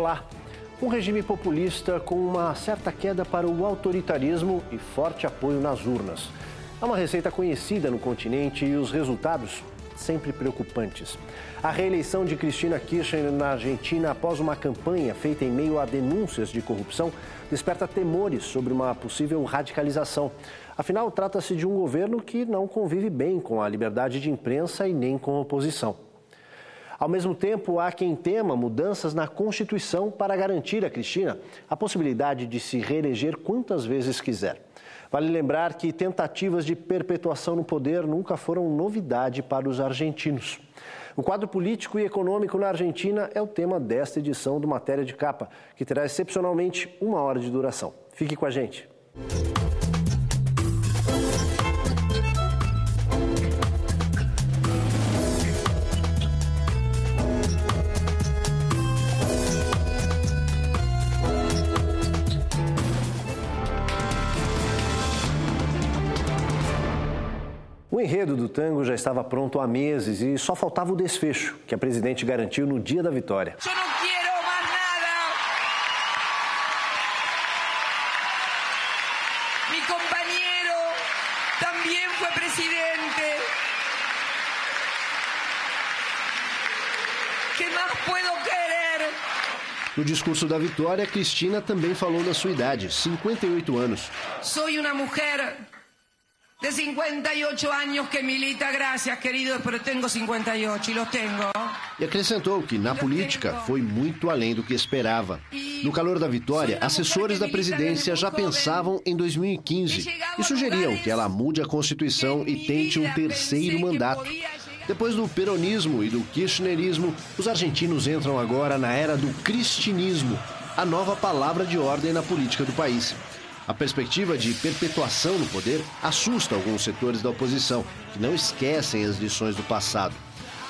Olá! Um regime populista com uma certa queda para o autoritarismo e forte apoio nas urnas. É uma receita conhecida no continente e os resultados sempre preocupantes. A reeleição de Cristina Kirchner na Argentina após uma campanha feita em meio a denúncias de corrupção desperta temores sobre uma possível radicalização. Afinal, trata-se de um governo que não convive bem com a liberdade de imprensa e nem com a oposição. Ao mesmo tempo, há quem tema mudanças na Constituição para garantir a Cristina a possibilidade de se reeleger quantas vezes quiser. Vale lembrar que tentativas de perpetuação no poder nunca foram novidade para os argentinos. O quadro político e econômico na Argentina é o tema desta edição do Matéria de Capa, que terá excepcionalmente 1 hora de duração. Fique com a gente. O enredo do tango já estava pronto há meses e só faltava o desfecho, que a presidente garantiu no dia da vitória. Eu não quero mais nada. Mi compañero também foi presidente. Que mais puedo querer? No discurso da vitória, Cristina também falou da sua idade, 58 anos. Sou uma mulher de 58 anos que milita, gracias queridos, pero tengo 58 e los tengo. E acrescentou que na política foi muito além do que esperava. No calor da vitória, assessores da presidência já pensavam em 2015 e sugeriam que ela mude a Constituição e tente um terceiro mandato. Depois do peronismo e do kirchnerismo, os argentinos entram agora na era do cristinismo, a nova palavra de ordem na política do país. A perspectiva de perpetuação no poder assusta alguns setores da oposição, que não esquecem as lições do passado.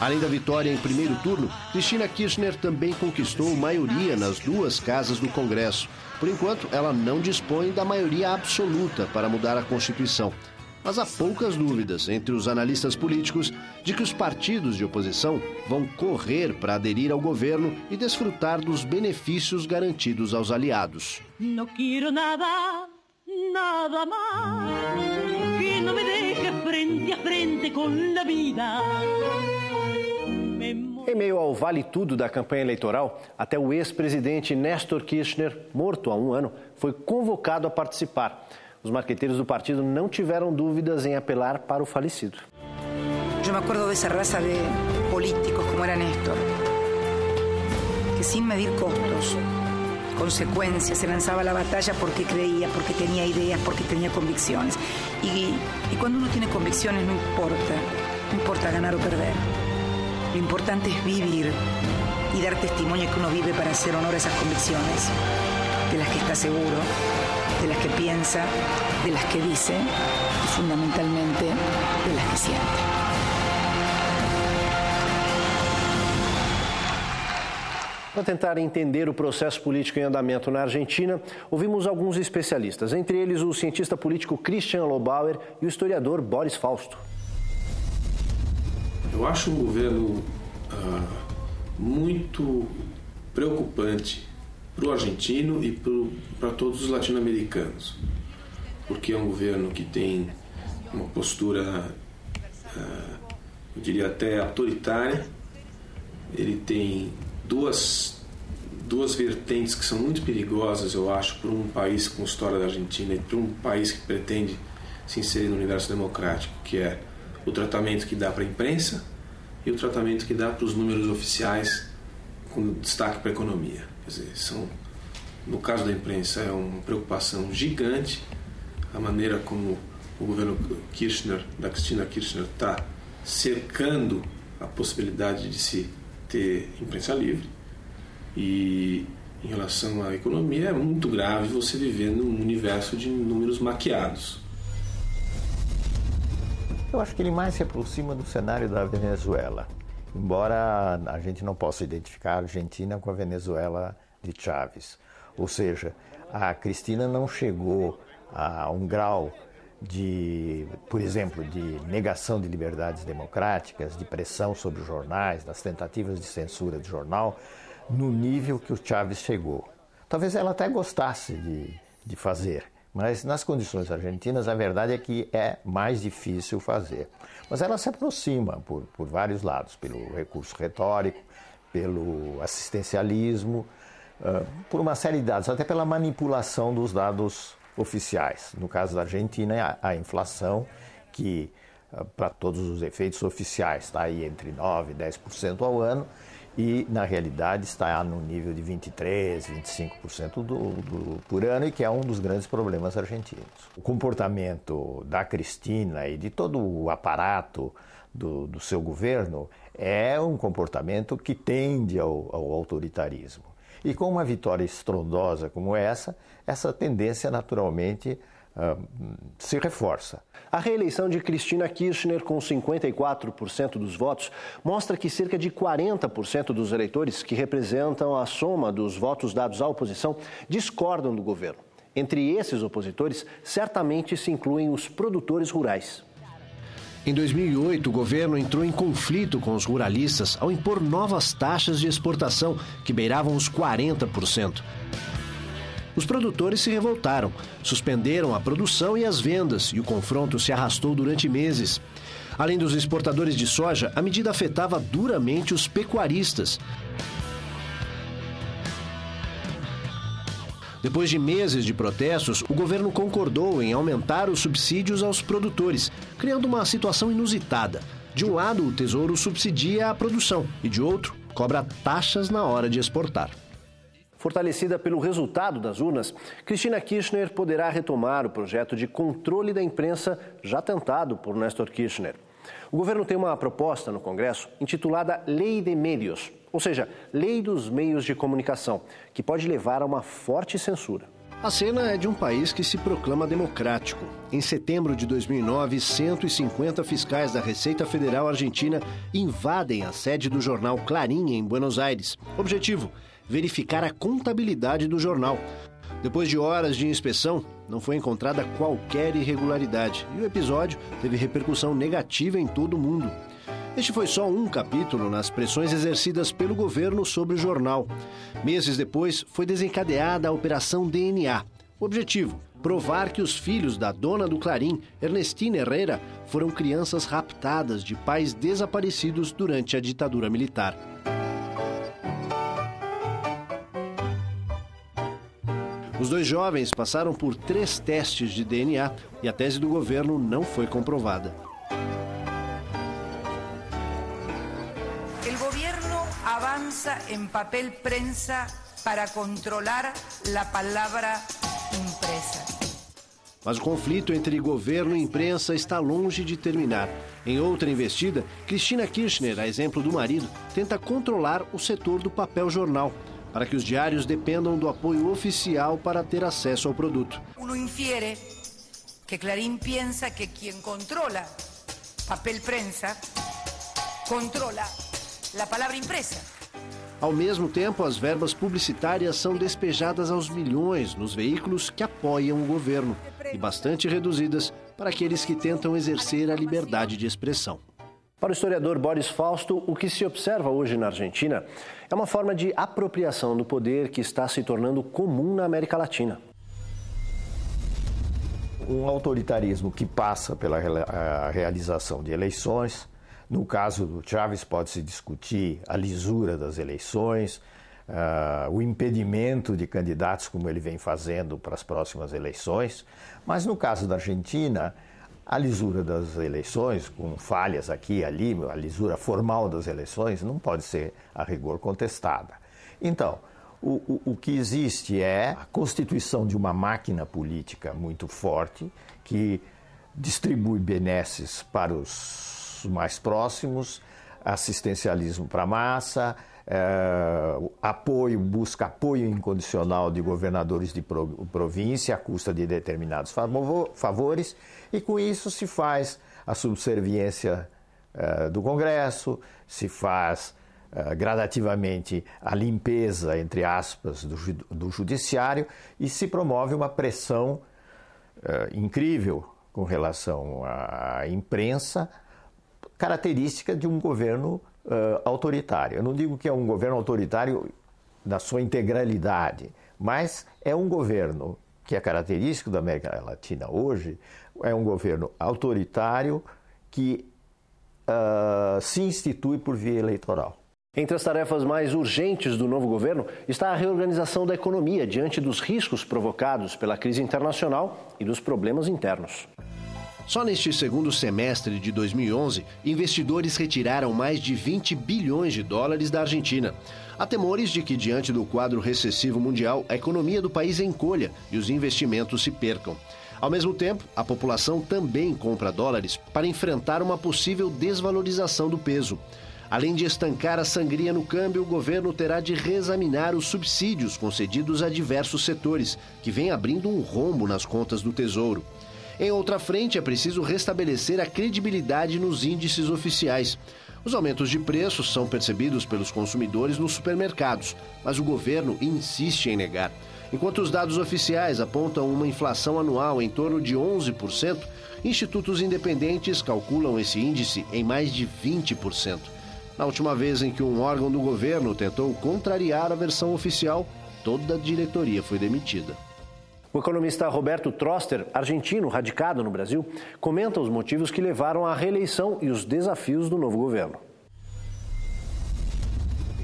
Além da vitória em primeiro turno, Cristina Kirchner também conquistou maioria nas 2 casas do Congresso. Por enquanto, ela não dispõe da maioria absoluta para mudar a Constituição. Mas há poucas dúvidas entre os analistas políticos de que os partidos de oposição vão correr para aderir ao governo e desfrutar dos benefícios garantidos aos aliados. Não quero nada, nada mais que não me deixe frente a frente com a vida. Em meio ao vale-tudo da campanha eleitoral, até o ex-presidente Néstor Kirchner, morto há 1 ano, foi convocado a participar. Os marqueteiros do partido não tiveram dúvidas em apelar para o falecido. Eu me acuerdo dessa raça de políticos como era Néstor, que sem medir costos, consequências, se lançava a batalha porque creía, porque tinha ideias, porque tinha convicções. E quando uno tem convicções, não importa ganhar ou perder. O importante é viver e dar testemunho que uno vive para hacer honor a essas convicções, de las que está seguro, de las que piensa, de las que dice y fundamentalmente de las que siente. Para tentar entender o processo político em andamento na Argentina, ouvimos alguns especialistas, entre eles o cientista político Christian Lobauer e o historiador Boris Fausto. Eu acho um governo muito preocupante para o argentino e para todos os latino-americanos, porque é um governo que tem uma postura, eu diria até autoritária. Ele tem duas vertentes que são muito perigosas, eu acho, para um país com a história da Argentina e para um país que pretende se inserir no universo democrático, que é o tratamento que dá para a imprensa e o tratamento que dá para os números oficiais, com destaque para a economia. Quer dizer, no caso da imprensa é uma preocupação gigante a maneira como o governo Kirchner, da Cristina Kirchner, está cercando a possibilidade de se ter imprensa livre. E em relação à economia é muito grave você viver num universo de números maquiados. Eu acho que ele mais se aproxima do cenário da Venezuela, embora a gente não possa identificar a Argentina com a Venezuela de Chávez. Ou seja, a Cristina não chegou a um grau de, por exemplo, de negação de liberdades democráticas, de pressão sobre os jornais, das tentativas de censura de jornal, no nível que o Chávez chegou. Talvez ela até gostasse de fazer, mas nas condições argentinas a verdade é que é mais difícil fazer. Mas ela se aproxima por vários lados, pelo recurso retórico, pelo assistencialismo, por uma série de dados, até pela manipulação dos dados oficiais. No caso da Argentina, a inflação, que para todos os efeitos oficiais está aí entre 9% e 10% ao ano, e na realidade está no nível de 23%, 25% por ano, e que é um dos grandes problemas argentinos. O comportamento da Cristina e de todo o aparato do seu governo é um comportamento que tende ao autoritarismo. E com uma vitória estrondosa como essa tendência naturalmente se reforça. A reeleição de Cristina Kirchner com 54% dos votos mostra que cerca de 40% dos eleitores, que representam a soma dos votos dados à oposição, discordam do governo. Entre esses opositores, certamente se incluem os produtores rurais. Em 2008, o governo entrou em conflito com os ruralistas ao impor novas taxas de exportação que beiravam os 40%. Os produtores se revoltaram, suspenderam a produção e as vendas, e o confronto se arrastou durante meses. Além dos exportadores de soja, a medida afetava duramente os pecuaristas. Depois de meses de protestos, o governo concordou em aumentar os subsídios aos produtores, criando uma situação inusitada. De um lado, o Tesouro subsidia a produção e, de outro, cobra taxas na hora de exportar. Fortalecida pelo resultado das urnas, Cristina Kirchner poderá retomar o projeto de controle da imprensa já tentado por Néstor Kirchner. O governo tem uma proposta no Congresso intitulada Lei de Medios, ou seja, Lei dos Meios de Comunicação, que pode levar a uma forte censura. A cena é de um país que se proclama democrático. Em setembro de 2009, 150 fiscais da Receita Federal Argentina invadem a sede do jornal Clarín, em Buenos Aires. Objetivo: verificar a contabilidade do jornal. Depois de horas de inspeção, não foi encontrada qualquer irregularidade e o episódio teve repercussão negativa em todo o mundo. Este foi só um capítulo nas pressões exercidas pelo governo sobre o jornal. Meses depois, foi desencadeada a Operação DNA. O objetivo: provar que os filhos da dona do Clarín, Ernestina Herrera, foram crianças raptadas de pais desaparecidos durante a ditadura militar. Os dois jovens passaram por 3 testes de DNA e a tese do governo não foi comprovada. O governo avança em papel prensa para controlar a palavra impresa. Mas o conflito entre governo e imprensa está longe de terminar. Em outra investida, Cristina Kirchner, a exemplo do marido, tenta controlar o setor do papel jornal, para que os diários dependam do apoio oficial para ter acesso ao produto. Uno infiere que Clarín pensa que quem controla papel prensa controla a palavra impresa. Ao mesmo tempo, as verbas publicitárias são despejadas aos milhões nos veículos que apoiam o governo e bastante reduzidas para aqueles que tentam exercer a liberdade de expressão. Para o historiador Boris Fausto, o que se observa hoje na Argentina é uma forma de apropriação do poder que está se tornando comum na América Latina. Um autoritarismo que passa pela realização de eleições. No caso do Chávez, pode-se discutir a lisura das eleições, o impedimento de candidatos, como ele vem fazendo para as próximas eleições. Mas no caso da Argentina, a lisura das eleições, com falhas aqui e ali, a lisura formal das eleições, não pode ser a rigor contestada. Então, o que existe é a constituição de uma máquina política muito forte, que distribui benesses para os mais próximos, assistencialismo para a massa, busca apoio incondicional de governadores de província à custa de determinados favores, e com isso se faz a subserviência do Congresso, se faz gradativamente a limpeza, entre aspas, do judiciário, e se promove uma pressão incrível com relação à imprensa, característica de um governo autoritário. Eu não digo que é um governo autoritário na sua integralidade, mas é um governo que é característico da América Latina hoje, é um governo autoritário que se institui por via eleitoral. Entre as tarefas mais urgentes do novo governo está a reorganização da economia diante dos riscos provocados pela crise internacional e dos problemas internos. Só neste segundo semestre de 2011, investidores retiraram mais de 20 bilhões de dólares da Argentina. Há temores de que, diante do quadro recessivo mundial, a economia do país encolha e os investimentos se percam. Ao mesmo tempo, a população também compra dólares para enfrentar uma possível desvalorização do peso. Além de estancar a sangria no câmbio, o governo terá de reexaminar os subsídios concedidos a diversos setores, que vem abrindo um rombo nas contas do Tesouro. Em outra frente, é preciso restabelecer a credibilidade nos índices oficiais. Os aumentos de preços são percebidos pelos consumidores nos supermercados, mas o governo insiste em negar. Enquanto os dados oficiais apontam uma inflação anual em torno de 11%, institutos independentes calculam esse índice em mais de 20%. Na última vez em que um órgão do governo tentou contrariar a versão oficial, toda a diretoria foi demitida. O economista Roberto Troster, argentino radicado no Brasil, comenta os motivos que levaram à reeleição e os desafios do novo governo.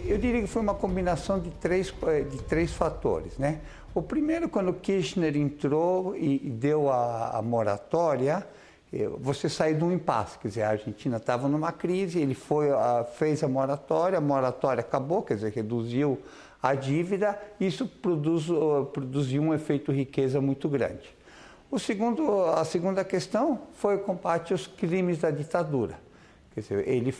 Eu diria que foi uma combinação de três fatores, né? O primeiro, quando Kirchner entrou e deu a moratória, você saiu de um impasse, quer dizer, a Argentina estava numa crise, ele fez a moratória acabou, quer dizer, reduziu a dívida, isso produziu um efeito riqueza muito grande. A segunda questão foi o combate aos crimes da ditadura. Quer dizer, ele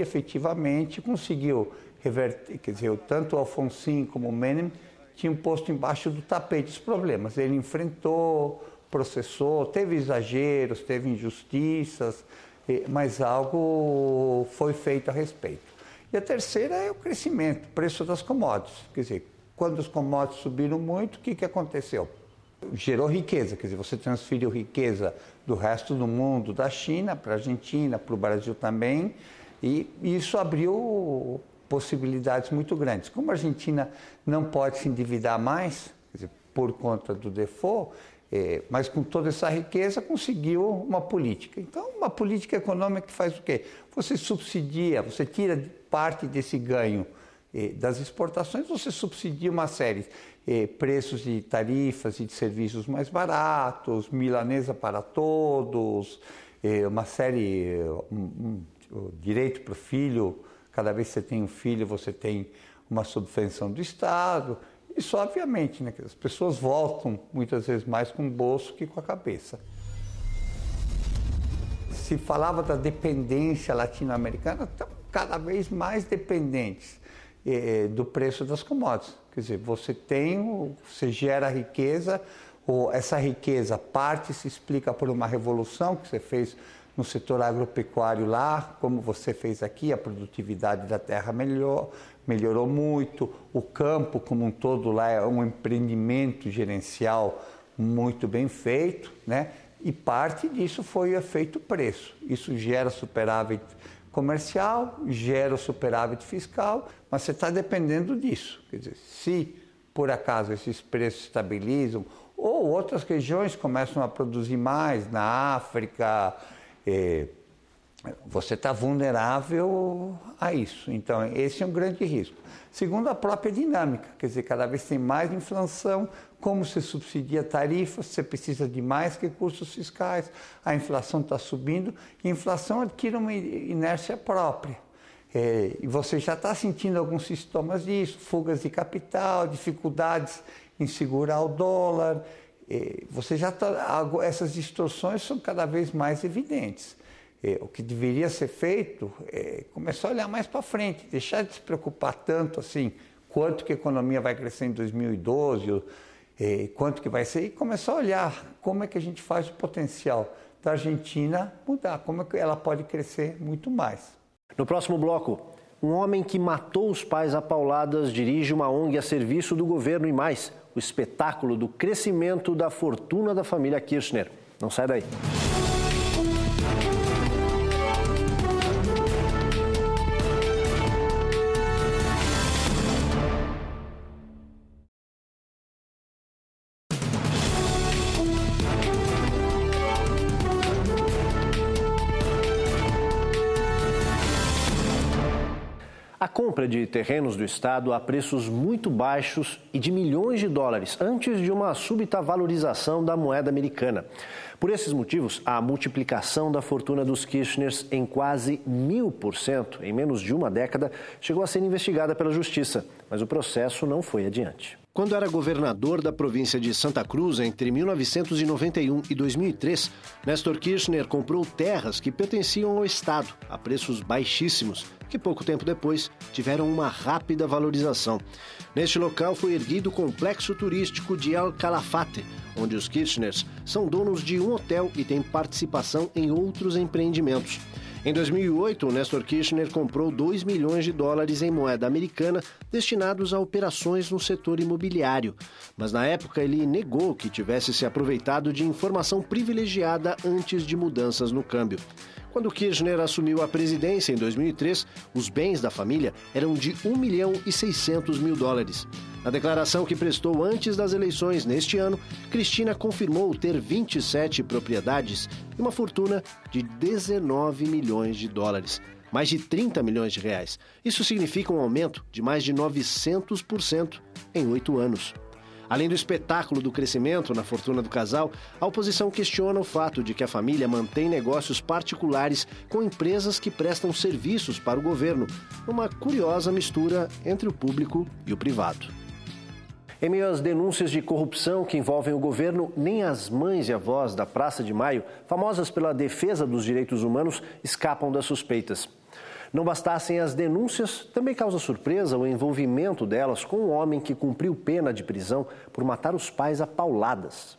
efetivamente conseguiu reverter, quer dizer, tanto o Alfonsín como o Menem tinham posto embaixo do tapete os problemas. Ele enfrentou, processou, teve exageros, teve injustiças, mas algo foi feito a respeito. E a terceira é o crescimento, preço das commodities. Quer dizer, quando os commodities subiram muito, o que aconteceu? Gerou riqueza, quer dizer, você transferiu riqueza do resto do mundo, da China para a Argentina, para o Brasil também, e isso abriu possibilidades muito grandes. Como a Argentina não pode se endividar mais, quer dizer, por conta do default, mas com toda essa riqueza conseguiu uma política. Então, uma política econômica que faz o quê? Você subsidia, você tira parte desse ganho das exportações, você subsidia uma série de preços de tarifas e de serviços mais baratos, milanesa para todos, uma série, direito para o filho, cada vez que você tem um filho, você tem uma subvenção do Estado. Isso, obviamente, né, que as pessoas voltam muitas vezes mais com o bolso que com a cabeça. Se falava da dependência latino-americana, estamos cada vez mais dependentes do preço das commodities. Quer dizer, você gera riqueza, ou essa riqueza, parte se explica por uma revolução que você fez no setor agropecuário lá, como você fez aqui, a produtividade da terra melhorou muito, o campo como um todo lá é um empreendimento gerencial muito bem feito, né? E parte disso foi o efeito preço. Isso gera superávit comercial, gera superávit fiscal, mas você está dependendo disso. Quer dizer, se por acaso esses preços estabilizam, ou outras regiões começam a produzir mais, na África, você está vulnerável a isso. Então, esse é um grande risco. Segundo, a própria dinâmica, quer dizer, cada vez tem mais inflação, como você subsidia tarifas, você precisa de mais recursos fiscais, a inflação está subindo, e a inflação adquire uma inércia própria. E você já está sentindo alguns sintomas disso, fugas de capital, dificuldades em segurar o dólar, essas distorções são cada vez mais evidentes. O que deveria ser feito é começar a olhar mais para frente, deixar de se preocupar tanto assim, quanto que a economia vai crescer em 2012, quanto que vai ser, e começar a olhar como é que a gente faz o potencial da Argentina mudar, como é que ela pode crescer muito mais. No próximo bloco, um homem que matou os pais a pauladas dirige uma ONG a serviço do governo e mais, o espetáculo do crescimento da fortuna da família Kirchner. Não sai daí. A compra de terrenos do Estado a preços muito baixos e de milhões de dólares antes de uma súbita valorização da moeda americana. Por esses motivos, a multiplicação da fortuna dos Kirchners em quase 1000% em menos de uma década chegou a ser investigada pela Justiça, mas o processo não foi adiante. Quando era governador da província de Santa Cruz, entre 1991 e 2003, Néstor Kirchner comprou terras que pertenciam ao Estado a preços baixíssimos, que pouco tempo depois tiveram uma rápida valorização. Neste local foi erguido o complexo turístico de El Calafate, onde os Kirchners são donos de um hotel e têm participação em outros empreendimentos. Em 2008, o Néstor Kirchner comprou 2 milhões de dólares em moeda americana destinados a operações no setor imobiliário. Mas na época ele negou que tivesse se aproveitado de informação privilegiada antes de mudanças no câmbio. Quando Kirchner assumiu a presidência em 2003, os bens da família eram de 1 milhão e 600 mil dólares. Na declaração que prestou antes das eleições neste ano, Cristina confirmou ter 27 propriedades e uma fortuna de 19 milhões de dólares, mais de 30 milhões de reais. Isso significa um aumento de mais de 900% em 8 anos. Além do espetáculo do crescimento na fortuna do casal, a oposição questiona o fato de que a família mantém negócios particulares com empresas que prestam serviços para o governo, uma curiosa mistura entre o público e o privado. Em meio às denúncias de corrupção que envolvem o governo, nem as mães e avós da Praça de Maio, famosas pela defesa dos direitos humanos, escapam das suspeitas. Não bastassem as denúncias, também causa surpresa o envolvimento delas com um homem que cumpriu pena de prisão por matar os pais a pauladas.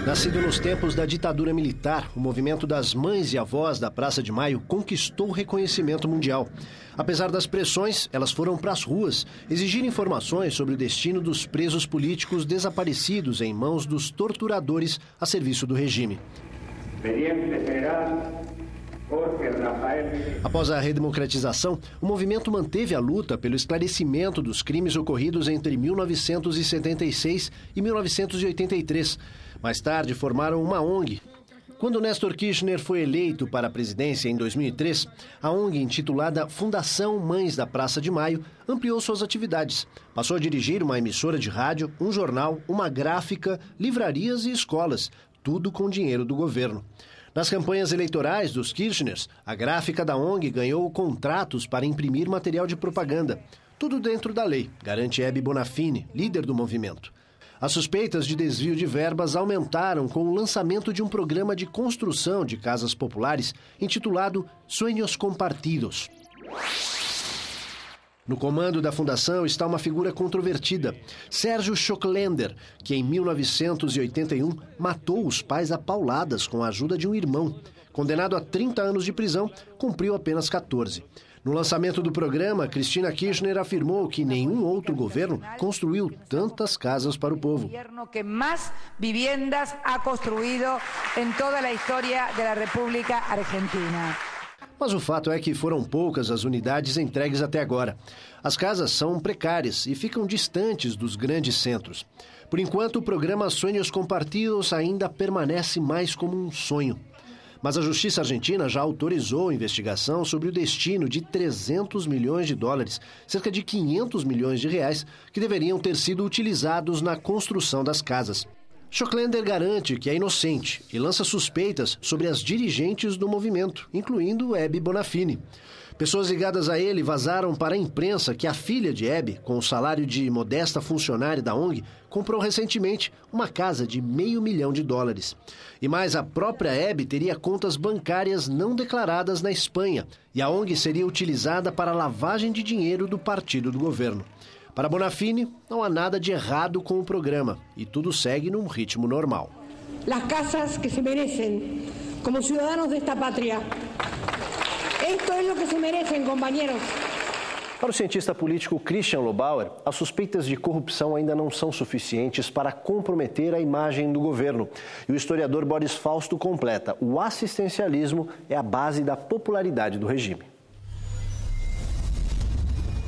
Nascido nos tempos da ditadura militar, o movimento das mães e avós da Praça de Maio conquistou reconhecimento mundial. Apesar das pressões, elas foram para as ruas exigir informações sobre o destino dos presos políticos desaparecidos em mãos dos torturadores a serviço do regime. Após a redemocratização, o movimento manteve a luta pelo esclarecimento dos crimes ocorridos entre 1976 e 1983. Mais tarde, formaram uma ONG. Quando Néstor Kirchner foi eleito para a presidência em 2003, a ONG, intitulada Fundação Mães da Praça de Maio, ampliou suas atividades. Passou a dirigir uma emissora de rádio, um jornal, uma gráfica, livrarias e escolas, tudo com dinheiro do governo. Nas campanhas eleitorais dos Kirchners, a gráfica da ONG ganhou contratos para imprimir material de propaganda. Tudo dentro da lei, garante Hebe Bonafini, líder do movimento. As suspeitas de desvio de verbas aumentaram com o lançamento de um programa de construção de casas populares intitulado Sueños Compartidos. No comando da fundação está uma figura controvertida, Sérgio Schockländer, que em 1981 matou os pais a pauladas com a ajuda de um irmão. Condenado a 30 anos de prisão, cumpriu apenas 14. No lançamento do programa, Cristina Kirchner afirmou que nenhum outro governo construiu tantas casas para o povo. O governo que mais viviendas ha construído em toda a história da República Argentina. Mas o fato é que foram poucas as unidades entregues até agora. As casas são precárias e ficam distantes dos grandes centros. Por enquanto, o programa Sueños Compartidos ainda permanece mais como um sonho. Mas a Justiça Argentina já autorizou a investigação sobre o destino de 300 milhões de dólares, cerca de 500 milhões de reais, que deveriam ter sido utilizados na construção das casas. Schockländer garante que é inocente e lança suspeitas sobre as dirigentes do movimento, incluindo Hebe Bonafini. Pessoas ligadas a ele vazaram para a imprensa que a filha de Hebe, com o salário de modesta funcionária da ONG, comprou recentemente uma casa de $500 mil. E mais, a própria Hebe teria contas bancárias não declaradas na Espanha e a ONG seria utilizada para a lavagem de dinheiro do partido do governo. Para Bonafini, não há nada de errado com o programa e tudo segue num ritmo normal. As casas que se merecem como cidadãos desta pátria. Esto es lo que se merecen, compañeros. Para o cientista político Christian Lobauer, as suspeitas de corrupção ainda não são suficientes para comprometer a imagem do governo. E o historiador Boris Fausto completa: o assistencialismo é a base da popularidade do regime.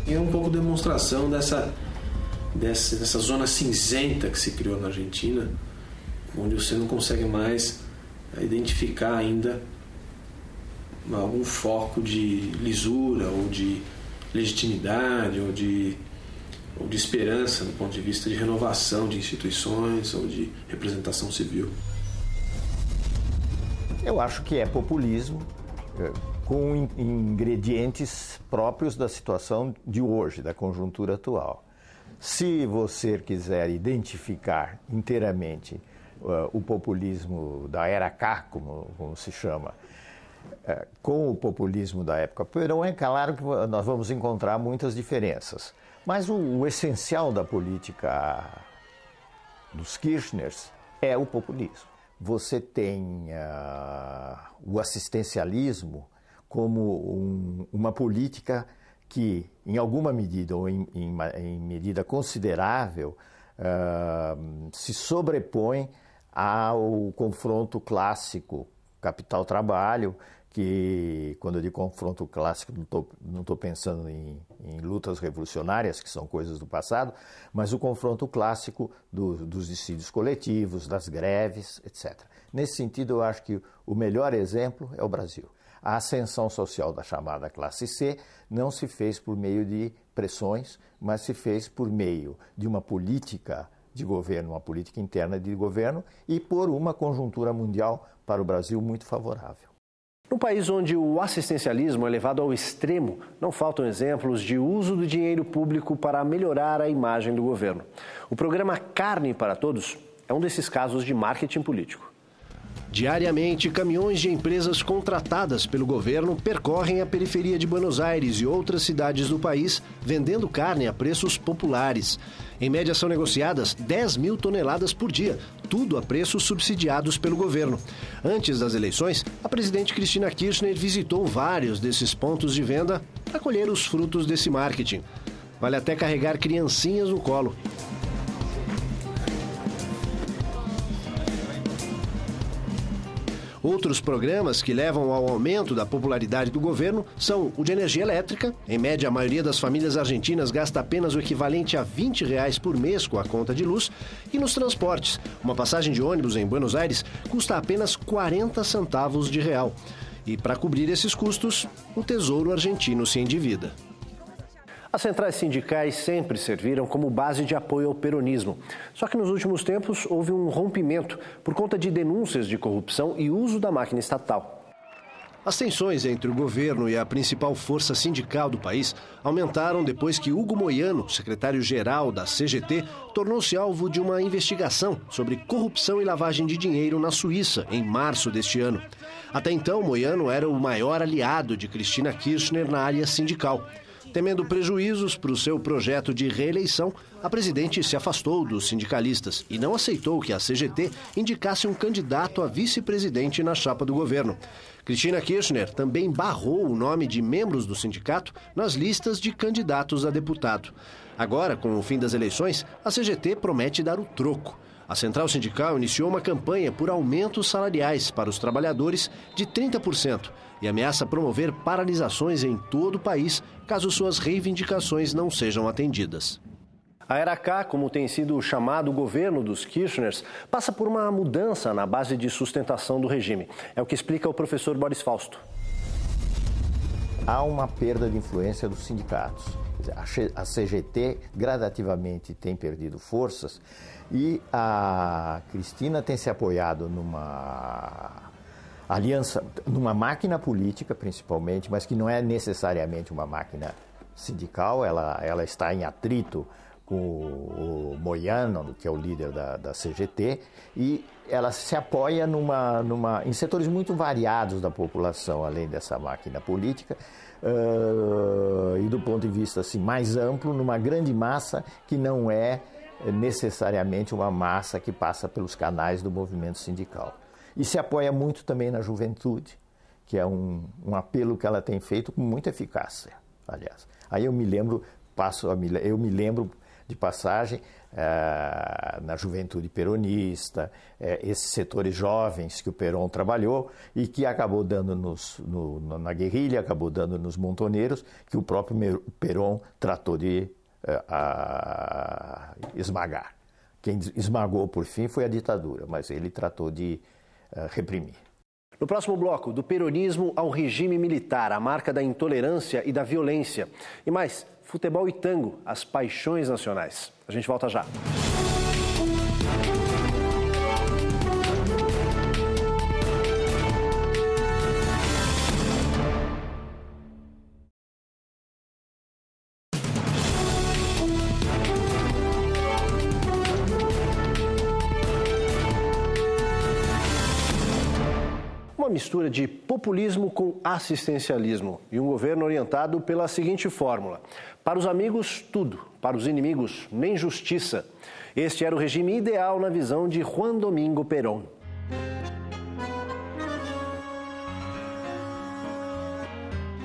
E é um pouco demonstração dessa zona cinzenta que se criou na Argentina, onde você não consegue mais identificar ainda algum foco de lisura ou de legitimidade ou de esperança do ponto de vista de renovação de instituições ou de representação civil. Eu acho que é populismo com ingredientes próprios da situação de hoje, da conjuntura atual. Se você quiser identificar inteiramente o populismo da era K, como se chama, com o populismo da época Perón, é claro que nós vamos encontrar muitas diferenças. Mas o essencial da política dos Kirchners é o populismo. Você tem o assistencialismo como uma política que, em alguma medida ou em medida considerável, se sobrepõe ao confronto clássico capital-trabalho, que, quando eu digo confronto clássico, não estou pensando em lutas revolucionárias, que são coisas do passado, mas o confronto clássico dos dissídios coletivos, das greves, etc. Nesse sentido, eu acho que o melhor exemplo é o Brasil. A ascensão social da chamada classe C não se fez por meio de pressões, mas se fez por meio de uma política de governo, uma política interna de governo e por uma conjuntura mundial para o Brasil muito favorável. No país onde o assistencialismo é levado ao extremo, não faltam exemplos de uso do dinheiro público para melhorar a imagem do governo. O programa Carne para Todos é um desses casos de marketing político. Diariamente, caminhões de empresas contratadas pelo governo percorrem a periferia de Buenos Aires e outras cidades do país, vendendo carne a preços populares. Em média, são negociadas 10 mil toneladas por dia, tudo a preços subsidiados pelo governo. Antes das eleições, a presidente Cristina Kirchner visitou vários desses pontos de venda para colher os frutos desse marketing. Vale até carregar criancinhas no colo. Outros programas que levam ao aumento da popularidade do governo são o de energia elétrica. Em média, a maioria das famílias argentinas gasta apenas o equivalente a R$20 por mês com a conta de luz. E nos transportes, uma passagem de ônibus em Buenos Aires custa apenas 40 centavos de real. E para cobrir esses custos, o Tesouro Argentino se endivida. As centrais sindicais sempre serviram como base de apoio ao peronismo. Só que nos últimos tempos houve um rompimento por conta de denúncias de corrupção e uso da máquina estatal. As tensões entre o governo e a principal força sindical do país aumentaram depois que Hugo Moyano, secretário-geral da CGT, tornou-se alvo de uma investigação sobre corrupção e lavagem de dinheiro na Suíça, em março deste ano. Até então, Moyano era o maior aliado de Cristina Kirchner na área sindical. Temendo prejuízos para o seu projeto de reeleição, a presidente se afastou dos sindicalistas e não aceitou que a CGT indicasse um candidato a vice-presidente na chapa do governo. Cristina Kirchner também barrou o nome de membros do sindicato nas listas de candidatos a deputado. Agora, com o fim das eleições, a CGT promete dar o troco. A central sindical iniciou uma campanha por aumentos salariais para os trabalhadores de 30% e ameaça promover paralisações em todo o país caso suas reivindicações não sejam atendidas. A Era K, como tem sido chamado o governo dos Kirchners, passa por uma mudança na base de sustentação do regime. É o que explica o professor Boris Fausto. Há uma perda de influência dos sindicatos. A CGT gradativamente tem perdido forças e a Cristina tem se apoiado numa aliança, numa máquina política principalmente, mas que não é necessariamente uma máquina sindical. Ela está em atrito com o Moyano, que é o líder da CGT, e ela se apoia em setores muito variados da população, além dessa máquina política, e do ponto de vista assim, mais amplo, numa grande massa que não é necessariamente uma massa que passa pelos canais do movimento sindical. E se apoia muito também na juventude, que é um apelo que ela tem feito com muita eficácia, aliás. Aí eu me lembro de passagem na juventude peronista, esses setores jovens que o Perón trabalhou e que acabou dando na guerrilha, acabou dando nos montoneiros, que o próprio Perón tratou de esmagar. Quem esmagou por fim foi a ditadura, mas ele tratou de reprimir. No próximo bloco, do peronismo ao regime militar, a marca da intolerância e da violência. E mais, futebol e tango, as paixões nacionais. A gente volta já. Uma mistura de populismo com assistencialismo e um governo orientado pela seguinte fórmula: para os amigos, tudo; para os inimigos, nem justiça. Este era o regime ideal na visão de Juan Domingo Perón.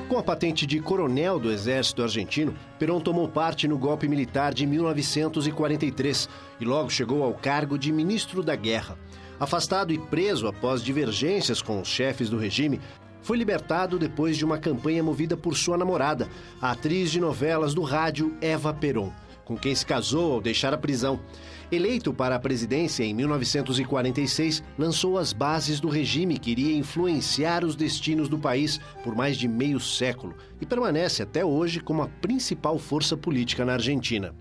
Com a patente de coronel do exército argentino, Perón tomou parte no golpe militar de 1943 e logo chegou ao cargo de ministro da Guerra. Afastado e preso após divergências com os chefes do regime, foi libertado depois de uma campanha movida por sua namorada, a atriz de novelas do rádio Eva Perón, com quem se casou ao deixar a prisão. Eleito para a presidência em 1946, lançou as bases do regime que iria influenciar os destinos do país por mais de meio século e permanece até hoje como a principal força política na Argentina.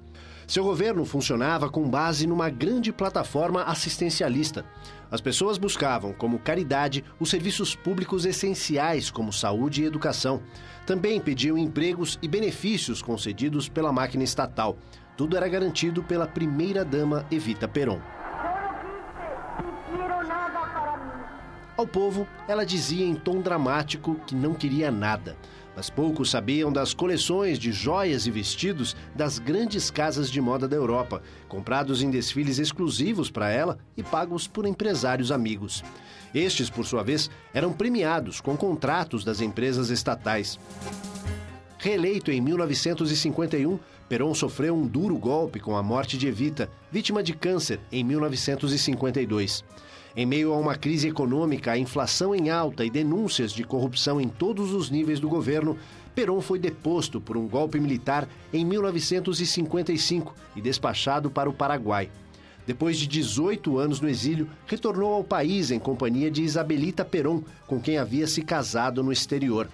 Seu governo funcionava com base numa grande plataforma assistencialista. As pessoas buscavam, como caridade, os serviços públicos essenciais, como saúde e educação. Também pediam empregos e benefícios concedidos pela máquina estatal. Tudo era garantido pela primeira-dama Evita Perón. Ao povo, ela dizia em tom dramático que não queria nada. Mas poucos sabiam das coleções de joias e vestidos das grandes casas de moda da Europa, comprados em desfiles exclusivos para ela e pagos por empresários amigos. Estes, por sua vez, eram premiados com contratos das empresas estatais. Reeleito em 1951, Perón sofreu um duro golpe com a morte de Evita, vítima de câncer, em 1952. Em meio a uma crise econômica, a inflação em alta e denúncias de corrupção em todos os níveis do governo, Perón foi deposto por um golpe militar em 1955 e despachado para o Paraguai. Depois de 18 anos no exílio, retornou ao país em companhia de Isabelita Perón, com quem havia se casado no exterior.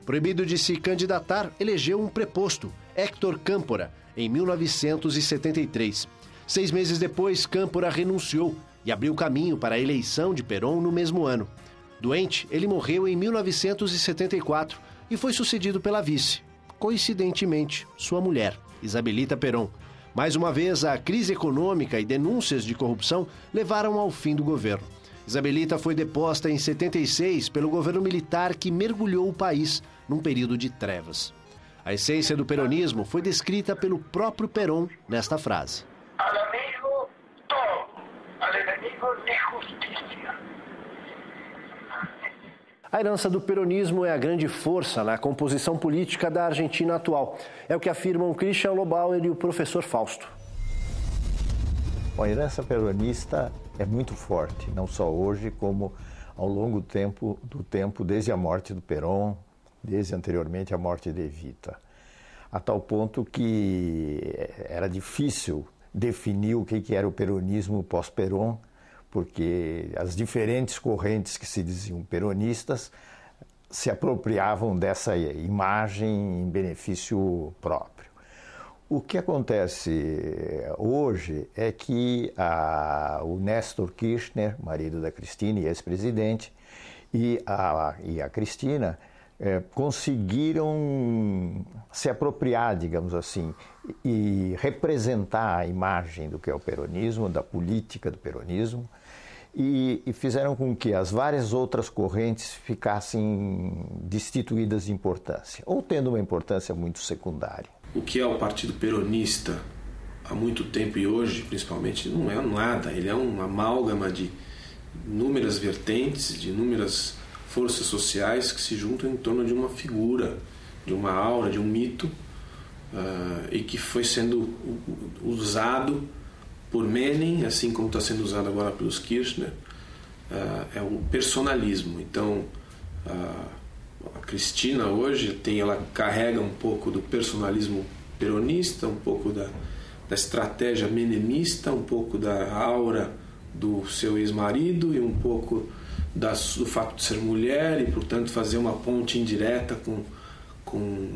Proibido de se candidatar, elegeu um preposto, Héctor Câmpora, em 1973. 6 meses depois, Câmpora renunciou e abriu caminho para a eleição de Perón no mesmo ano. Doente, ele morreu em 1974 e foi sucedido pela vice, coincidentemente, sua mulher, Isabelita Perón. Mais uma vez, a crise econômica e denúncias de corrupção levaram ao fim do governo. Isabelita foi deposta em 76 pelo governo militar que mergulhou o país num período de trevas. A essência do peronismo foi descrita pelo próprio Perón nesta frase: a herança do peronismo é a grande força na composição política da Argentina atual. É o que afirmam Christian Lobauer e o professor Fausto. A herança peronista é muito forte, não só hoje, como ao longo do tempo, desde a morte do Perón, desde anteriormente a morte de Evita. A tal ponto que era difícil definir o que era o peronismo pós-Perón, porque as diferentes correntes que se diziam peronistas se apropriavam dessa imagem em benefício próprio. O que acontece hoje é que o Néstor Kirchner, marido da Cristina e ex-presidente, e a Cristina conseguiram se apropriar, digamos assim, e representar a imagem do que é o peronismo, da política do peronismo, e fizeram com que as várias outras correntes ficassem destituídas de importância, ou tendo uma importância muito secundária. O que é o Partido Peronista há muito tempo e hoje, principalmente, não é nada. Ele é uma amálgama de inúmeras vertentes, de inúmeras forças sociais que se juntam em torno de uma figura, de uma aura, de um mito, e que foi sendo usado por Menem, assim como está sendo usado agora pelos Kirchner. É o personalismo. Então, a Cristina hoje ela carrega um pouco do personalismo peronista, um pouco da estratégia menemista, um pouco da aura do seu ex-marido e um pouco do fato de ser mulher e, portanto, fazer uma ponte indireta com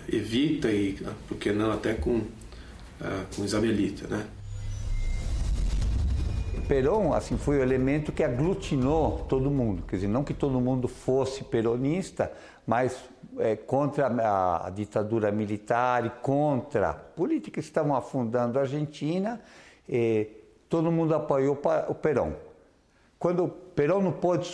Evita e, por que não, até com Isabelita, né? Perón, assim, foi o elemento que aglutinou todo mundo, quer dizer, não que todo mundo fosse peronista, mas contra a ditadura militar e contra políticas que estavam afundando a Argentina, todo mundo apoiou o Perón. Quando o Perón não pôde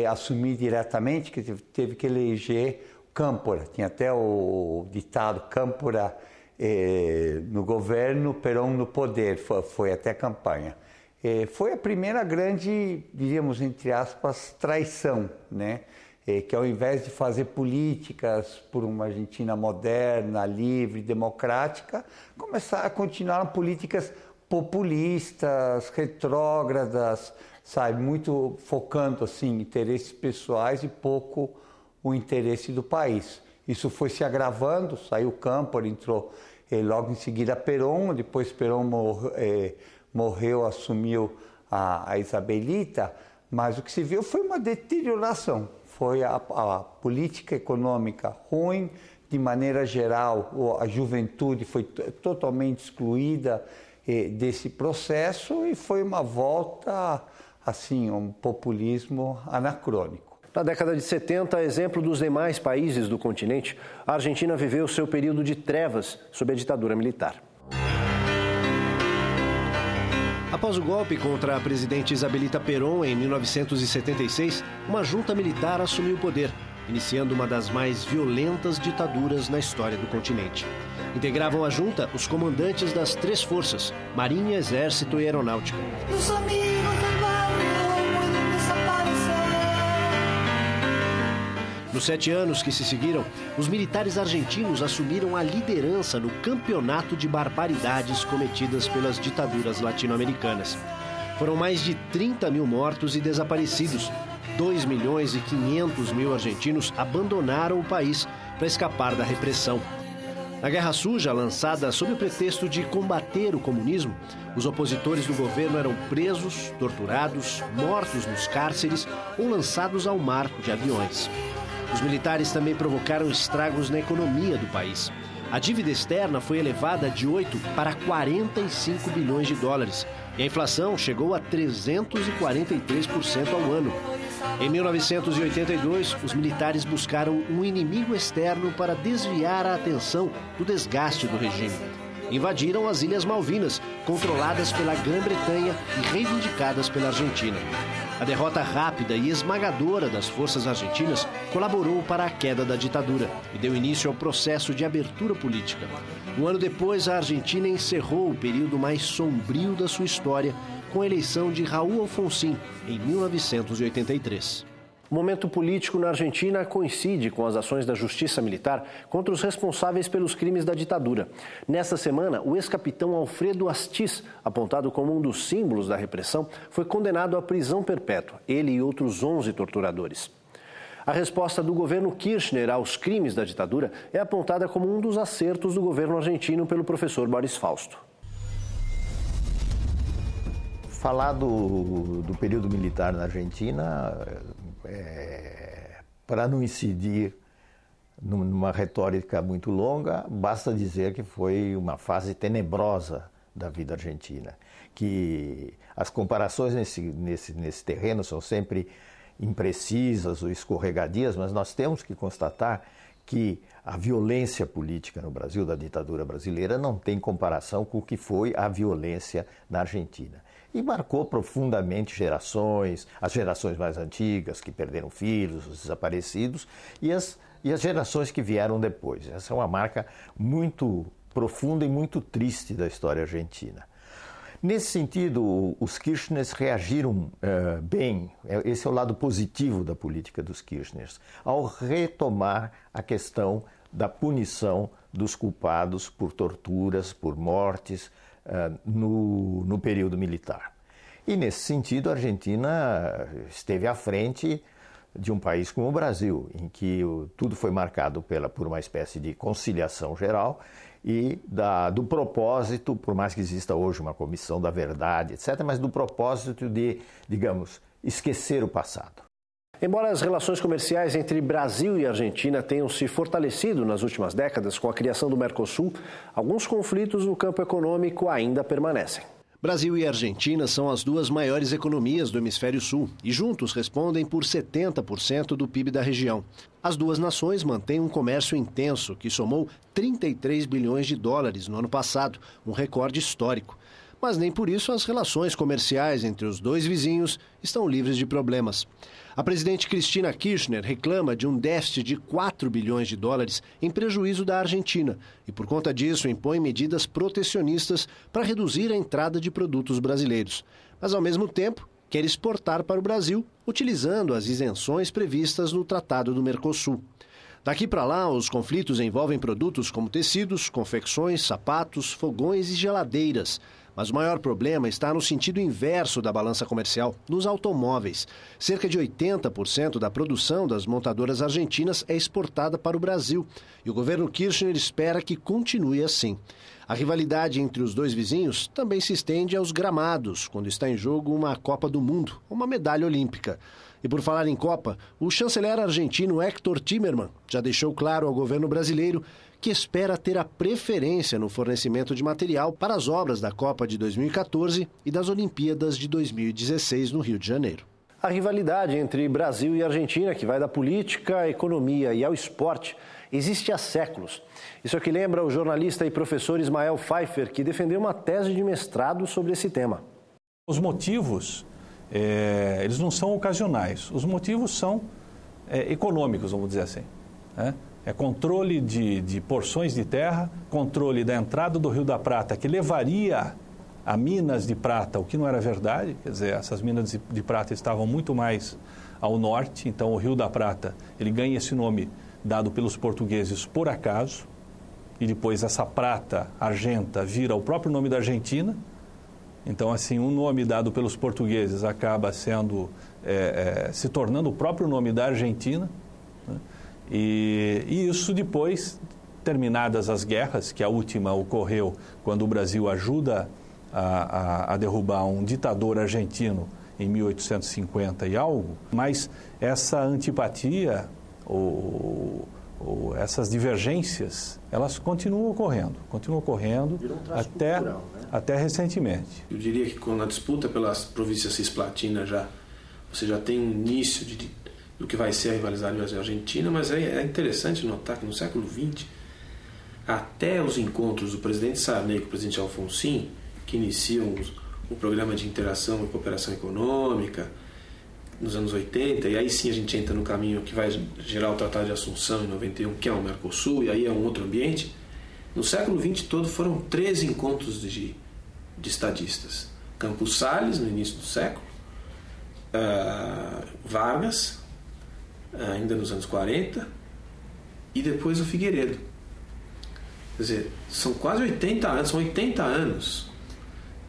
assumir diretamente, que teve que eleger Câmpora, tinha até o ditado Câmpora no governo, Perón no poder, foi até a campanha. Foi a primeira grande, diríamos, entre aspas, traição, né? Que ao invés de fazer políticas por uma Argentina moderna, livre, democrática, continuaram políticas populistas, retrógradas, sabe, muito focando assim interesses pessoais e pouco o interesse do país. Isso foi se agravando, saiu Câmpora, entrou logo em seguida Perón, depois Perón morreu, assumiu a Isabelita, mas o que se viu foi uma deterioração, foi a política econômica ruim, de maneira geral a juventude foi totalmente excluída desse processo e foi uma volta, assim, um populismo anacrônico. Na década de 70, a exemplo dos demais países do continente, a Argentina viveu seu período de trevas sob a ditadura militar. Após o golpe contra a presidente Isabelita Perón em 1976, uma junta militar assumiu o poder, iniciando uma das mais violentas ditaduras na história do continente. Integravam a junta os comandantes das 3 forças, Marinha, Exército e Aeronáutica. Nos 7 anos que se seguiram, os militares argentinos assumiram a liderança no campeonato de barbaridades cometidas pelas ditaduras latino-americanas. Foram mais de 30 mil mortos e desaparecidos. 2.500.000 argentinos abandonaram o país para escapar da repressão. Na Guerra Suja, lançada sob o pretexto de combater o comunismo, os opositores do governo eram presos, torturados, mortos nos cárceres ou lançados ao mar de aviões. Os militares também provocaram estragos na economia do país. A dívida externa foi elevada de 8 para 45 bilhões de dólares e a inflação chegou a 343% ao ano. Em 1982, os militares buscaram um inimigo externo para desviar a atenção do desgaste do regime. Invadiram as Ilhas Malvinas, controladas pela Grã-Bretanha e reivindicadas pela Argentina. A derrota rápida e esmagadora das forças argentinas colaborou para a queda da ditadura e deu início ao processo de abertura política. Um ano depois, a Argentina encerrou o período mais sombrio da sua história com a eleição de Raúl Alfonsín em 1983. O momento político na Argentina coincide com as ações da Justiça Militar contra os responsáveis pelos crimes da ditadura. Nesta semana, o ex-capitão Alfredo Astiz, apontado como um dos símbolos da repressão, foi condenado à prisão perpétua, ele e outros 11 torturadores. A resposta do governo Kirchner aos crimes da ditadura é apontada como um dos acertos do governo argentino pelo professor Boris Fausto. Falar do período militar na Argentina, para não incidir numa retórica muito longa, basta dizer que foi uma fase tenebrosa da vida argentina, que as comparações nesse terreno são sempre imprecisas ou escorregadias, mas nós temos que constatar que a violência política no Brasil, da ditadura brasileira, não tem comparação com o que foi a violência na Argentina. E marcou profundamente gerações, as gerações mais antigas que perderam filhos, os desaparecidos, e as gerações que vieram depois. Essa é uma marca muito profunda e muito triste da história argentina. Nesse sentido, os Kirchners reagiram bem, esse é o lado positivo da política dos Kirchners, ao retomar a questão da punição dos culpados por torturas, por mortes, no período militar. E nesse sentido, a Argentina esteve à frente de um país como o Brasil, em que tudo foi marcado por uma espécie de conciliação geral e do propósito, por mais que exista hoje uma comissão da verdade, etc., mas do propósito de, digamos, esquecer o passado. Embora as relações comerciais entre Brasil e Argentina tenham se fortalecido nas últimas décadas com a criação do Mercosul, alguns conflitos no campo econômico ainda permanecem. Brasil e Argentina são as duas maiores economias do Hemisfério Sul e juntos respondem por 70% do PIB da região. As duas nações mantêm um comércio intenso que somou 33 bilhões de dólares no ano passado, um recorde histórico. Mas nem por isso as relações comerciais entre os dois vizinhos estão livres de problemas. A presidente Cristina Kirchner reclama de um déficit de 4 bilhões de dólares em prejuízo da Argentina e, por conta disso, impõe medidas protecionistas para reduzir a entrada de produtos brasileiros. Mas, ao mesmo tempo, quer exportar para o Brasil, utilizando as isenções previstas no Tratado do Mercosul. Daqui para lá, os conflitos envolvem produtos como tecidos, confecções, sapatos, fogões e geladeiras. Mas o maior problema está no sentido inverso da balança comercial, nos automóveis. Cerca de 80% da produção das montadoras argentinas é exportada para o Brasil. E o governo Kirchner espera que continue assim. A rivalidade entre os dois vizinhos também se estende aos gramados, quando está em jogo uma Copa do Mundo, uma medalha olímpica. E por falar em Copa, o chanceler argentino Héctor Timerman já deixou claro ao governo brasileiro que espera ter a preferência no fornecimento de material para as obras da Copa de 2014 e das Olimpíadas de 2016 no Rio de Janeiro. A rivalidade entre Brasil e Argentina, que vai da política, à economia e ao esporte, existe há séculos. Isso é o que lembra o jornalista e professor Ismael Pfeiffer, que defendeu uma tese de mestrado sobre esse tema. Os motivos, eles não são ocasionais. Os motivos são econômicos, vamos dizer assim, né? É controle de porções de terra, controle da entrada do Rio da Prata, que levaria a minas de prata, o que não era verdade, quer dizer, essas minas de prata estavam muito mais ao norte, então o Rio da Prata, ele ganha esse nome dado pelos portugueses por acaso, e depois essa prata argenta vira o próprio nome da Argentina, então assim, um nome dado pelos portugueses acaba sendo, se tornando o próprio nome da Argentina, né? E isso depois, terminadas as guerras, que a última ocorreu quando o Brasil ajuda a derrubar um ditador argentino em 1850 e algo, mas essa antipatia ou essas divergências, elas continuam ocorrendo até recentemente. Eu diria que quando a disputa pelas províncias cisplatinas você já tem um início do que vai ser a rivalidade Brasil-Argentina, mas é interessante notar que no século XX, até os encontros do presidente Sarney com o presidente Alfonsin, que iniciam um programa de interação e cooperação econômica nos anos 80, e aí sim a gente entra no caminho que vai gerar o Tratado de Assunção em 91, que é o Mercosul, e aí é um outro ambiente. No século XX todo foram 13 encontros de estadistas. Campos Salles, no início do século, Vargas, ainda nos anos 40, e depois o Figueiredo. Quer dizer, são quase 80 anos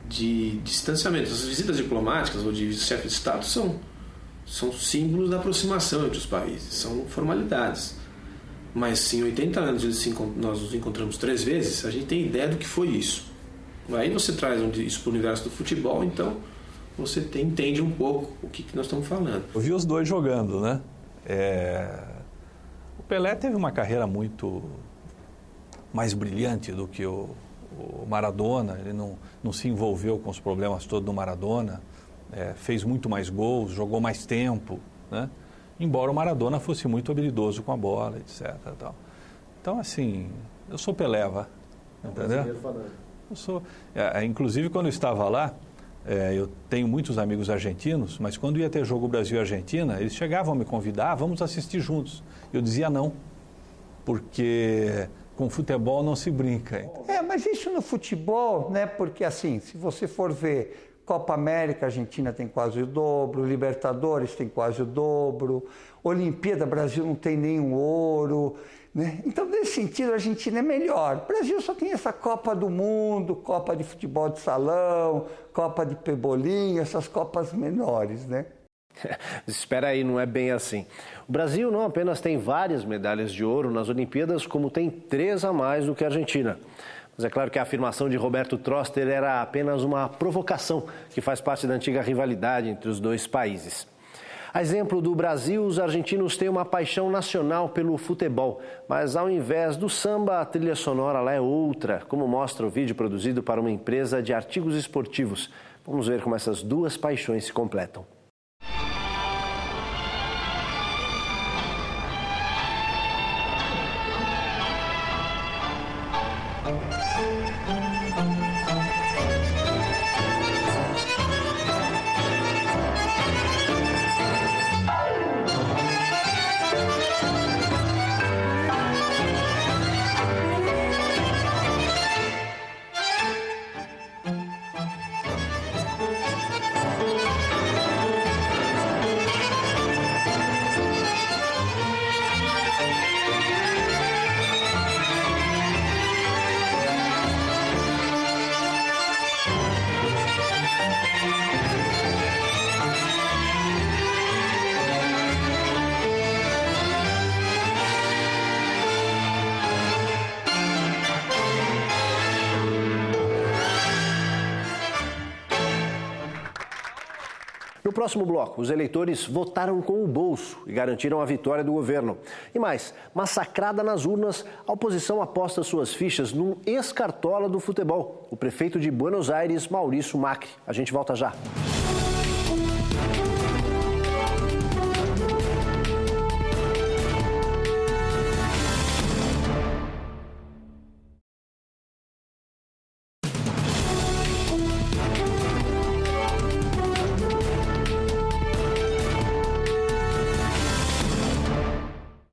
de distanciamento. As visitas diplomáticas ou de chefe de Estado são símbolos da aproximação entre os países, são formalidades. Mas se em 80 anos nós nos encontramos 3 vezes, a gente tem ideia do que foi isso. Aí você traz isso para o universo do futebol, então você entende um pouco o que nós estamos falando. Eu vi os dois jogando, né? O Pelé teve uma carreira muito mais brilhante do que o Maradona. Ele não se envolveu com os problemas todos do Maradona, fez muito mais gols, jogou mais tempo, né? Embora o Maradona fosse muito habilidoso com a bola, etc. Tal. Então, assim, eu sou Peléva, entendeu? Eu sou, inclusive, quando eu estava lá, eu tenho muitos amigos argentinos, mas quando ia ter jogo Brasil e Argentina, eles chegavam a me convidar, vamos assistir juntos. Eu dizia não, porque com futebol não se brinca. Mas isso no futebol, né? Porque assim, se você for ver Copa América, a Argentina tem quase o dobro, Libertadores tem quase o dobro, Olimpíada, Brasil não tem nenhum ouro, né? Então, nesse sentido, a Argentina é melhor. O Brasil só tem essa Copa do Mundo, Copa de Futebol de Salão, Copa de Pebolim, essas Copas menores, né? Espera aí, não é bem assim. O Brasil não apenas tem várias medalhas de ouro nas Olimpíadas, como tem 3 a mais do que a Argentina. Mas é claro que a afirmação de Roberto Troster era apenas uma provocação que faz parte da antiga rivalidade entre os dois países. A exemplo do Brasil, os argentinos têm uma paixão nacional pelo futebol, mas ao invés do samba, a trilha sonora lá é outra, como mostra o vídeo produzido para uma empresa de artigos esportivos. Vamos ver como essas duas paixões se completam. No próximo bloco, os eleitores votaram com o bolso e garantiram a vitória do governo. E mais, massacrada nas urnas, a oposição aposta suas fichas num ex-cartola do futebol, o prefeito de Buenos Aires, Maurício Macri. A gente volta já.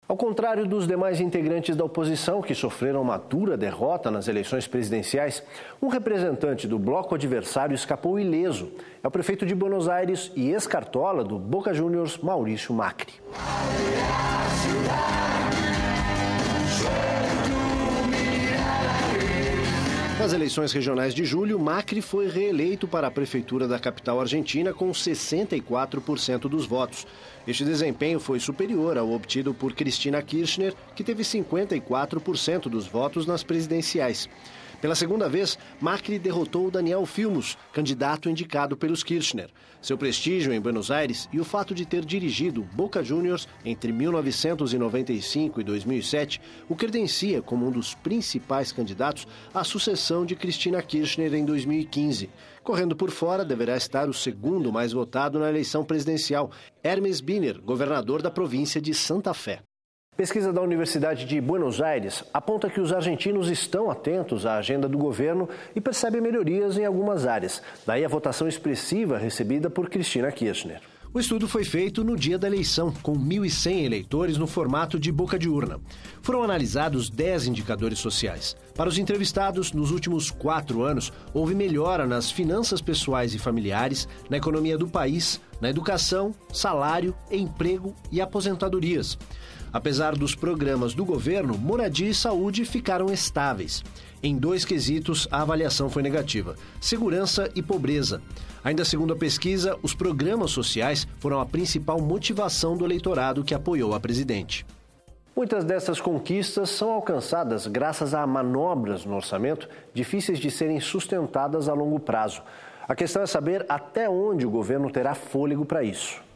Ao contrário dos demais integrantes da oposição, que sofreram uma dura derrota nas eleições presidenciais, um representante do bloco adversário escapou ileso. É o prefeito de Buenos Aires e ex-cartola do Boca Juniors, Maurício Macri. Nas eleições regionais de julho, Macri foi reeleito para a prefeitura da capital argentina com 64% dos votos. Este desempenho foi superior ao obtido por Cristina Kirchner, que teve 54% dos votos nas presidenciais. Pela segunda vez, Macri derrotou Daniel Filmus, candidato indicado pelos Kirchner. Seu prestígio em Buenos Aires e o fato de ter dirigido Boca Juniors entre 1995 e 2007 o credencia como um dos principais candidatos à sucessão de Cristina Kirchner em 2015. Correndo por fora, deverá estar o segundo mais votado na eleição presidencial, Hermes Biner, governador da província de Santa Fé. Pesquisa da Universidade de Buenos Aires aponta que os argentinos estão atentos à agenda do governo e percebem melhorias em algumas áreas. Daí a votação expressiva recebida por Cristina Kirchner. O estudo foi feito no dia da eleição, com 1.100 eleitores no formato de boca de urna. Foram analisados 10 indicadores sociais. Para os entrevistados, nos últimos 4 anos, houve melhora nas finanças pessoais e familiares, na economia do país, na educação, salário, emprego e aposentadorias. Apesar dos programas do governo, moradia e saúde ficaram estáveis. Em 2 quesitos, a avaliação foi negativa: segurança e pobreza. Ainda segundo a pesquisa, os programas sociais foram a principal motivação do eleitorado que apoiou a presidente. Muitas dessas conquistas são alcançadas graças a manobras no orçamento difíceis de serem sustentadas a longo prazo. A questão é saber até onde o governo terá fôlego para isso.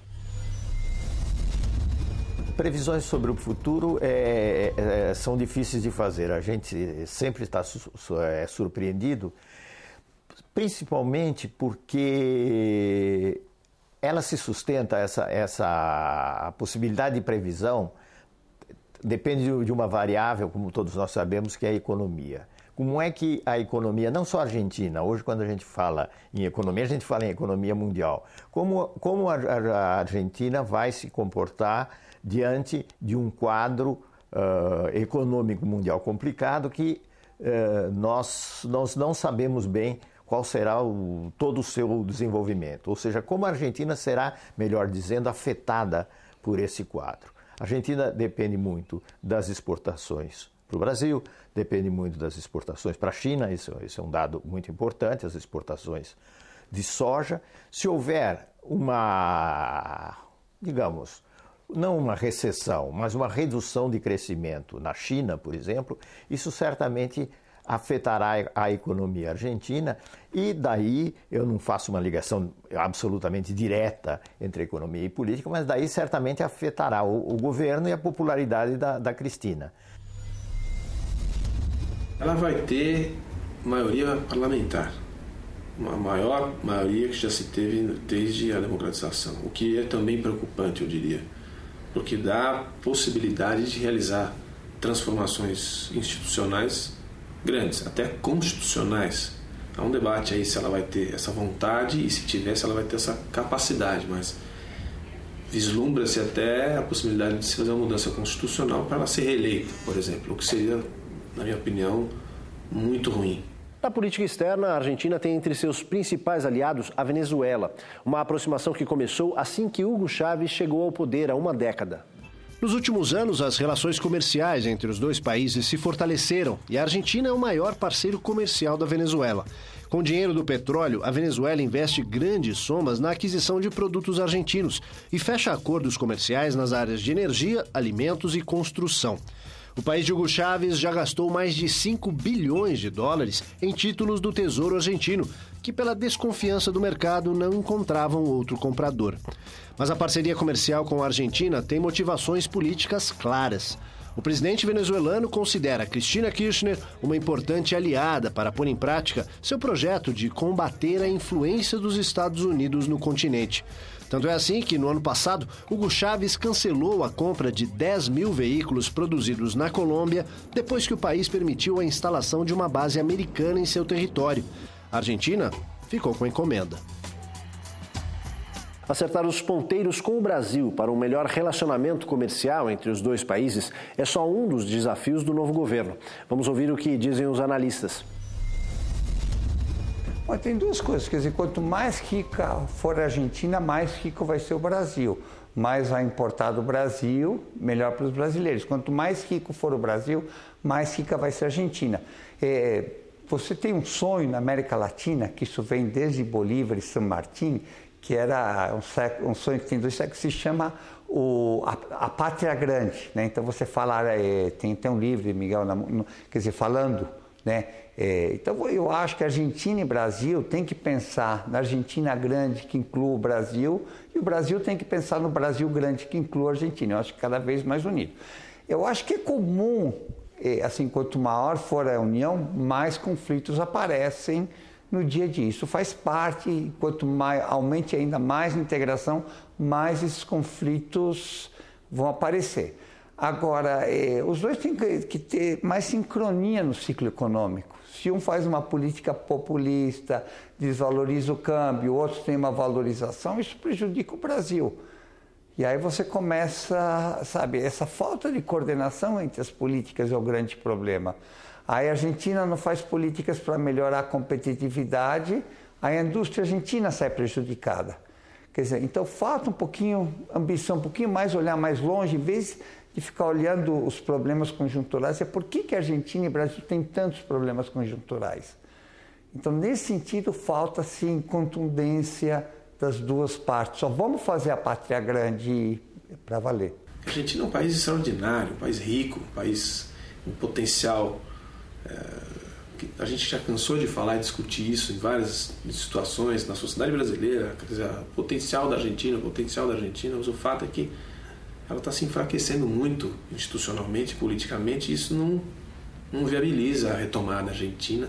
Previsões sobre o futuro são difíceis de fazer. A gente sempre está surpreendido, principalmente porque ela se sustenta, essa possibilidade de previsão depende de uma variável, como todos nós sabemos, que é a economia. Como é que a economia, não só a Argentina, hoje quando a gente fala em economia, a gente fala em economia mundial. Como a Argentina vai se comportar diante de um quadro econômico mundial complicado que nós não sabemos bem qual será todo o seu desenvolvimento. Ou seja, como a Argentina será, melhor dizendo, afetada por esse quadro. A Argentina depende muito das exportações para o Brasil, depende muito das exportações para a China, isso é um dado muito importante, as exportações de soja. Se houver digamos, não uma recessão, mas uma redução de crescimento na China, por exemplo, isso certamente afetará a economia argentina e daí eu não faço uma ligação absolutamente direta entre economia e política, mas daí certamente afetará o governo e a popularidade da Cristina. Ela vai ter maioria parlamentar, uma maior maioria que já se teve desde a democratização, o que é também preocupante, eu diria, porque dá possibilidade de realizar transformações institucionais grandes, até constitucionais. Há um debate aí se ela vai ter essa vontade e, se tiver, se ela vai ter essa capacidade, mas vislumbra-se até a possibilidade de se fazer uma mudança constitucional para ela ser reeleita, por exemplo, o que seria, na minha opinião, muito ruim. Na política externa, a Argentina tem entre seus principais aliados a Venezuela, uma aproximação que começou assim que Hugo Chávez chegou ao poder há uma década. Nos últimos anos, as relações comerciais entre os dois países se fortaleceram e a Argentina é o maior parceiro comercial da Venezuela. Com o dinheiro do petróleo, a Venezuela investe grandes somas na aquisição de produtos argentinos e fecha acordos comerciais nas áreas de energia, alimentos e construção. O país de Hugo Chávez já gastou mais de 5 bilhões de dólares em títulos do Tesouro argentino, que pela desconfiança do mercado não encontravam outro comprador. Mas a parceria comercial com a Argentina tem motivações políticas claras. O presidente venezuelano considera Cristina Kirchner uma importante aliada para pôr em prática seu projeto de combater a influência dos Estados Unidos no continente. Tanto é assim que, no ano passado, Hugo Chávez cancelou a compra de 10 mil veículos produzidos na Colômbia depois que o país permitiu a instalação de uma base americana em seu território. A Argentina ficou com a encomenda. Acertar os ponteiros com o Brasil para um melhor relacionamento comercial entre os dois países é só um dos desafios do novo governo. Vamos ouvir o que dizem os analistas. Bom, tem duas coisas, quer dizer, quanto mais rica for a Argentina, mais rico vai ser o Brasil. Mais vai importar do Brasil, melhor para os brasileiros. Quanto mais rico for o Brasil, mais rica vai ser a Argentina. Você tem um sonho na América Latina, que isso vem desde Bolívar e San Martín, que era um sonho que tem 2 séculos, que se chama a Pátria Grande, né? Então você fala, tem um livro de Miguel, quer dizer, falando, né? Então eu acho que Argentina e Brasil tem que pensar na Argentina grande que inclua o Brasil e o Brasil tem que pensar no Brasil grande que inclua a Argentina. Eu acho que cada vez mais unido. Eu acho que é comum, assim, quanto maior for a união, mais conflitos aparecem no dia a dia. Isso faz parte, e quanto mais aumente ainda mais a integração, mais esses conflitos vão aparecer. Agora, os dois têm que ter mais sincronia no ciclo econômico. Se um faz uma política populista, desvaloriza o câmbio, o outro tem uma valorização, isso prejudica o Brasil. E aí você começa, sabe, essa falta de coordenação entre as políticas é o grande problema. Aí a Argentina não faz políticas para melhorar a competitividade, aí a indústria argentina sai prejudicada. Quer dizer, então falta um pouquinho, ambição, um pouquinho mais, olhar mais longe, em vez de ficar olhando os problemas conjunturais, é por que a Argentina e o Brasil têm tantos problemas conjunturais. Então, nesse sentido, falta, sim, contundência das duas partes. Só vamos fazer a Pátria Grande para valer. A Argentina é um país extraordinário, um país rico, um país com potencial. A gente já cansou de falar e discutir isso em várias situações na sociedade brasileira, quer dizer, o potencial da Argentina, mas o fato é que ela está se enfraquecendo muito institucionalmente, politicamente, e isso não viabiliza a retomada argentina,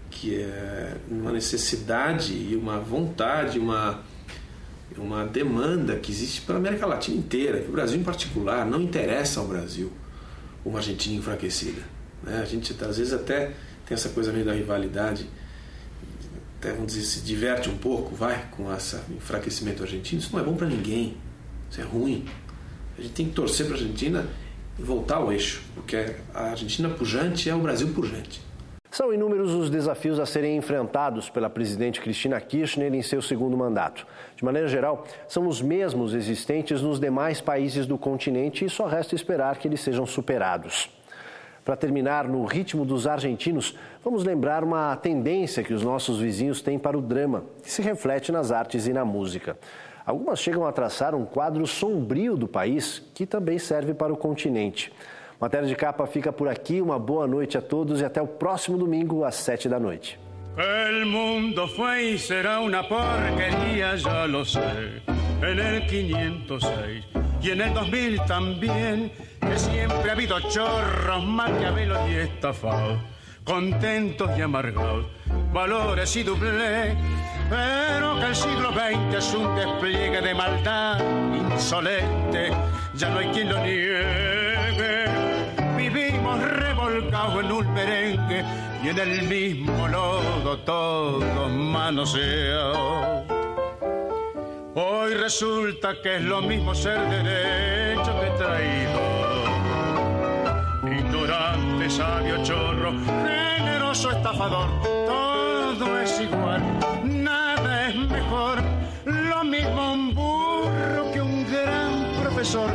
que é uma necessidade e uma vontade, uma demanda que existe para a América Latina inteira, que o Brasil em particular. Não interessa ao Brasil uma Argentina enfraquecida, né? A gente às vezes até tem essa coisa meio da rivalidade, até vamos dizer, se diverte um pouco, com esse enfraquecimento argentino. Isso não é bom para ninguém, isso é ruim. A gente tem que torcer para a Argentina e voltar ao eixo, porque a Argentina pujante é o Brasil pujante. São inúmeros os desafios a serem enfrentados pela presidente Cristina Kirchner em seu segundo mandato. De maneira geral, são os mesmos existentes nos demais países do continente e só resta esperar que eles sejam superados. Para terminar, no ritmo dos argentinos, vamos lembrar uma tendência que os nossos vizinhos têm para o drama, que se reflete nas artes e na música. Algumas chegam a traçar um quadro sombrio do país, que também serve para o continente. Matéria de Capa fica por aqui. Uma boa noite a todos e até o próximo domingo às 7:00. El mundo fue y será una porquería, ya lo sé. En el 506 y en el 2000 también, que siempre ha habido chorros, maquiavelos y estafados, contentos y amargados, valores y doblez, pero que el siglo XX es un despliegue de maldad insolente, ya no hay quien lo niegue. Vivimos revolcados en un merengue y en el mismo lodo todos manoseados. Hoy resulta que es lo mismo ser derecho que traidor, ignorante, sabio, chorro, generoso, estafador, todo es igual, nada es mejor, lo mismo un burro que un gran profesor.